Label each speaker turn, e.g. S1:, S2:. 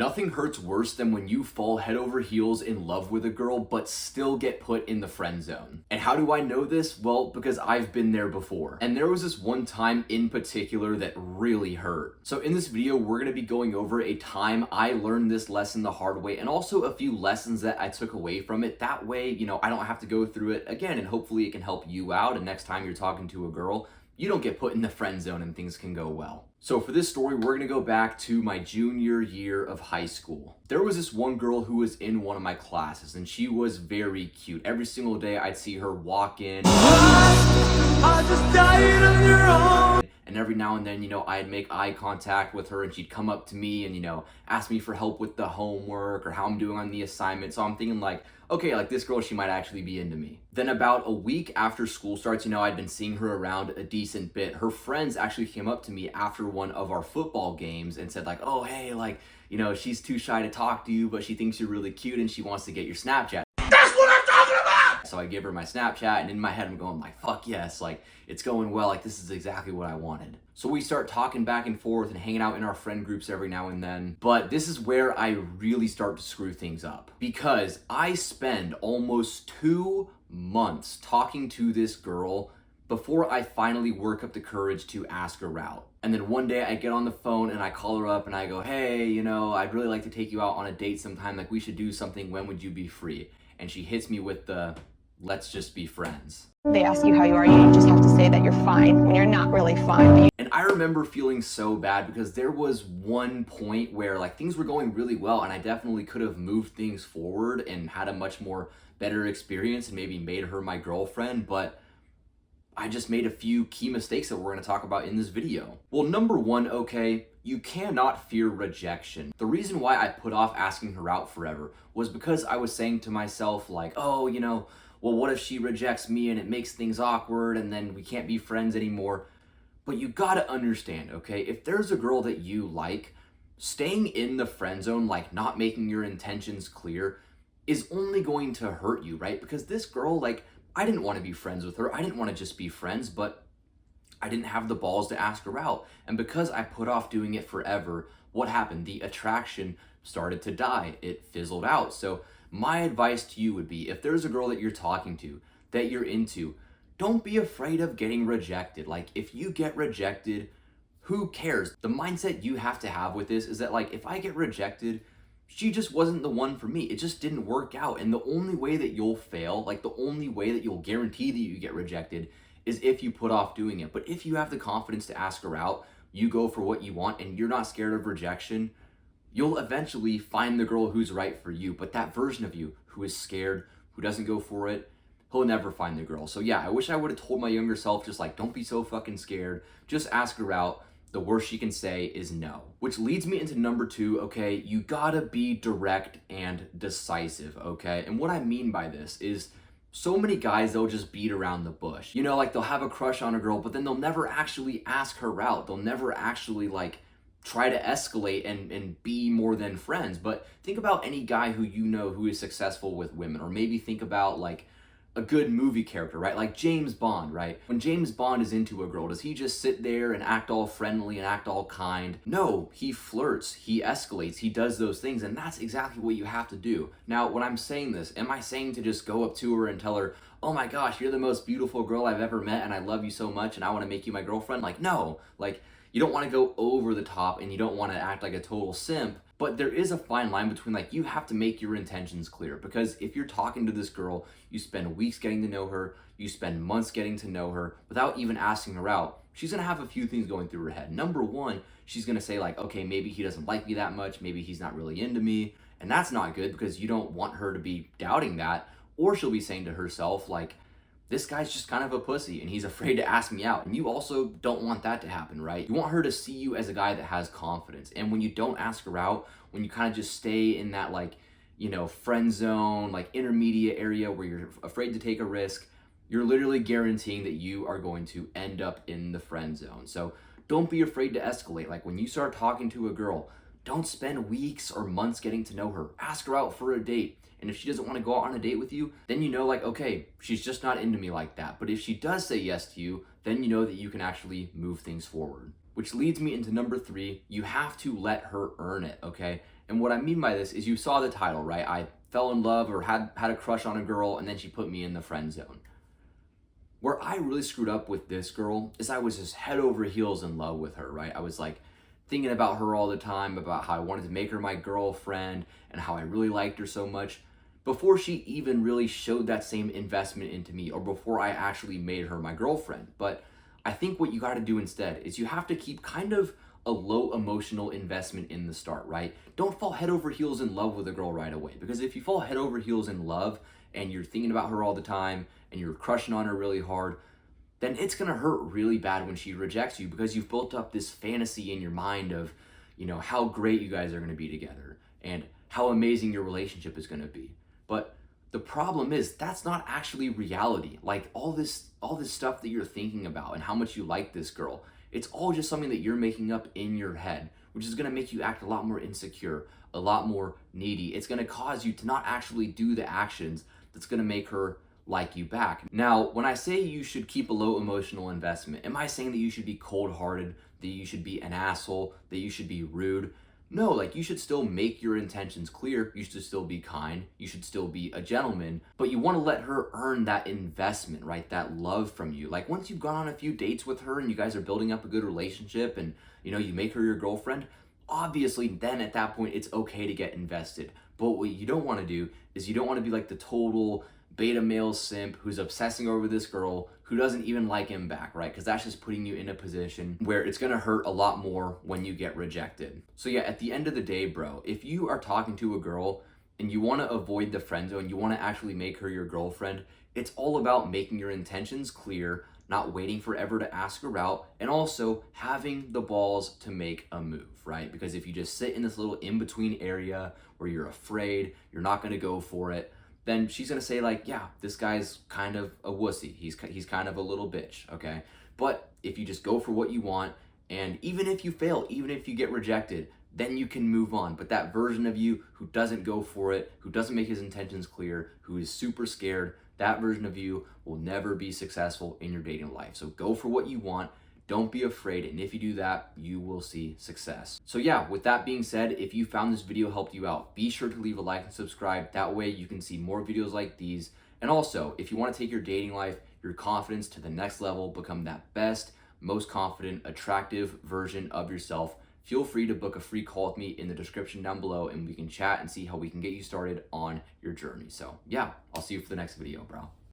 S1: Nothing hurts worse than when you fall head over heels in love with a girl but still get put in the friend zone. And how do I know this? Well, because I've been there before. And there was this one time in particular that really hurt. So in this video, we're gonna be going over a time I learned this lesson the hard way and also a few lessons that I took away from it. That way, I don't have to go through it again, and hopefully it can help you out. And next time you're talking to a girl, you don't get put in the friend zone and things can go well. So for this story, we're gonna go back to my junior year of high school. There was this one girl who was in one of my classes and she was very cute. Every single day I'd see her walk in. I just died on your own. And every now and then, I'd make eye contact with her and she'd come up to me and, ask me for help with the homework or how I'm doing on the assignment. So I'm thinking like, okay, like this girl, she might actually be into me. Then about a week after school starts, I'd been seeing her around a decent bit. Her friends actually came up to me after one of our football games and said like, oh, hey, like, she's too shy to talk to you, but she thinks you're really cute and she wants to get your Snapchat. That's what I'm talking about! So I give her my Snapchat and in my head, I'm going like, fuck yes, like it's going well. Like this is exactly what I wanted. So we start talking back and forth and hanging out in our friend groups every now and then. But this is where I really start to screw things up because I spend almost 2 months talking to this girl before I finally work up the courage to ask her out. And then one day I get on the phone and I call her up and I go, hey, I'd really like to take you out on a date sometime. Like we should do something. When would you be free? And she hits me with the, let's just be friends.
S2: They ask you how you are, you just have to say that you're fine when you're not really fine.
S1: And I remember feeling so bad because there was one point where like things were going really well and I definitely could have moved things forward and had a much more better experience and maybe made her my girlfriend, but I just made a few key mistakes that we're gonna talk about in this video. Well, number one, okay, you cannot fear rejection. The reason why I put off asking her out forever was because I was saying to myself like, oh, well, what if she rejects me and it makes things awkward and then we can't be friends anymore? But you gotta understand, okay, if there's a girl that you like, staying in the friend zone, like not making your intentions clear, is only going to hurt you, right? Because this girl, like, I didn't want to be friends with her. I didn't want to just be friends, but I didn't have the balls to ask her out. And because I put off doing it forever, what happened? The attraction started to die. It fizzled out. So my advice to you would be, if there's a girl that you're talking to, that you're into, don't be afraid of getting rejected. Like, if you get rejected, who cares? The mindset you have to have with this is that, like, if I get rejected, she just wasn't the one for me. It just didn't work out. And the only way that you'll fail, like the only way that you'll guarantee that you get rejected is if you put off doing it. But if you have the confidence to ask her out, you go for what you want and you're not scared of rejection, you'll eventually find the girl who's right for you. But that version of you who is scared, who doesn't go for it, he'll never find the girl. So yeah, I wish I would have told my younger self, just like, don't be so fucking scared. Just ask her out. The worst she can say is no. Which leads me into number two, okay? You gotta be direct and decisive, okay? And what I mean by this is so many guys, they'll just beat around the bush. Like they'll have a crush on a girl, but then they'll never actually ask her out. They'll never actually like try to escalate and be more than friends. But think about any guy who who is successful with women, or maybe think about like a good movie character, right? Like James Bond, right? When James Bond is into a girl, does he just sit there and act all friendly and act all kind? No, he flirts, he escalates, he does those things, and that's exactly what you have to do. Now, when I'm saying this, am I saying to just go up to her and tell her, oh my gosh, you're the most beautiful girl I've ever met and I love you so much and I want to make you my girlfriend? Like, no, like you don't want to go over the top and you don't want to act like a total simp. But there is a fine line between, like, you have to make your intentions clear, because if you're talking to this girl, you spend weeks getting to know her, you spend months getting to know her without even asking her out, she's gonna have a few things going through her head. Number one, she's gonna say like, okay, maybe he doesn't like me that much, maybe he's not really into me, and that's not good because you don't want her to be doubting that. Or she'll be saying to herself like, this guy's just kind of a pussy and he's afraid to ask me out. And you also don't want that to happen, right? You want her to see you as a guy that has confidence. And when you don't ask her out, when you kind of just stay in that like, friend zone, like intermediate area where you're afraid to take a risk, you're literally guaranteeing that you are going to end up in the friend zone. So don't be afraid to escalate. Like when you start talking to a girl, don't spend weeks or months getting to know her. Ask her out for a date. And if she doesn't want to go out on a date with you, then like, okay, she's just not into me like that. But if she does say yes to you, then you know that you can actually move things forward. Which leads me into number three, you have to let her earn it, okay? And what I mean by this is you saw the title, right? I fell in love or had a crush on a girl and then she put me in the friend zone. Where I really screwed up with this girl is I was just head over heels in love with her, right? I was like thinking about her all the time, about how I wanted to make her my girlfriend and how I really liked her so much before she even really showed that same investment into me or before I actually made her my girlfriend. But I think what you got to do instead is you have to keep kind of a low emotional investment in the start, right? Don't fall head over heels in love with a girl right away, because if you fall head over heels in love and you're thinking about her all the time and you're crushing on her really hard, then it's gonna hurt really bad when she rejects you, because you've built up this fantasy in your mind of, how great you guys are gonna be together and how amazing your relationship is gonna be. But the problem is that's not actually reality. Like all this stuff that you're thinking about and how much you like this girl, it's all just something that you're making up in your head, which is gonna make you act a lot more insecure, a lot more needy. It's gonna cause you to not actually do the actions that's gonna make her like you back. Now, when I say you should keep a low emotional investment, am I saying that you should be cold-hearted, that you should be an asshole, that you should be rude? No, like you should still make your intentions clear. You should still be kind. You should still be a gentleman, but you want to let her earn that investment, right? That love from you. Like once you've gone on a few dates with her and you guys are building up a good relationship and you make her your girlfriend, obviously then at that point it's okay to get invested. But what you don't want to do is you don't want to be like the total beta male simp who's obsessing over this girl who doesn't even like him back, right? Because that's just putting you in a position where it's gonna hurt a lot more when you get rejected. So yeah, at the end of the day, bro, if you are talking to a girl and you wanna avoid the friend zone, you wanna actually make her your girlfriend, it's all about making your intentions clear, not waiting forever to ask her out, and also having the balls to make a move, right? Because if you just sit in this little in-between area where you're afraid, you're not gonna go for it, then she's gonna say like, yeah, this guy's kind of a wussy. He's kind of a little bitch, okay? But if you just go for what you want, and even if you fail, even if you get rejected, then you can move on. But that version of you who doesn't go for it, who doesn't make his intentions clear, who is super scared, that version of you will never be successful in your dating life. So go for what you want. Don't be afraid, and if you do that, you will see success. So yeah, with that being said, if you found this video helped you out, be sure to leave a like and subscribe. That way you can see more videos like these. And also, if you want to take your dating life, your confidence to the next level, become that best, most confident, attractive version of yourself, feel free to book a free call with me in the description down below, and we can chat and see how we can get you started on your journey. So yeah, I'll see you for the next video, bro.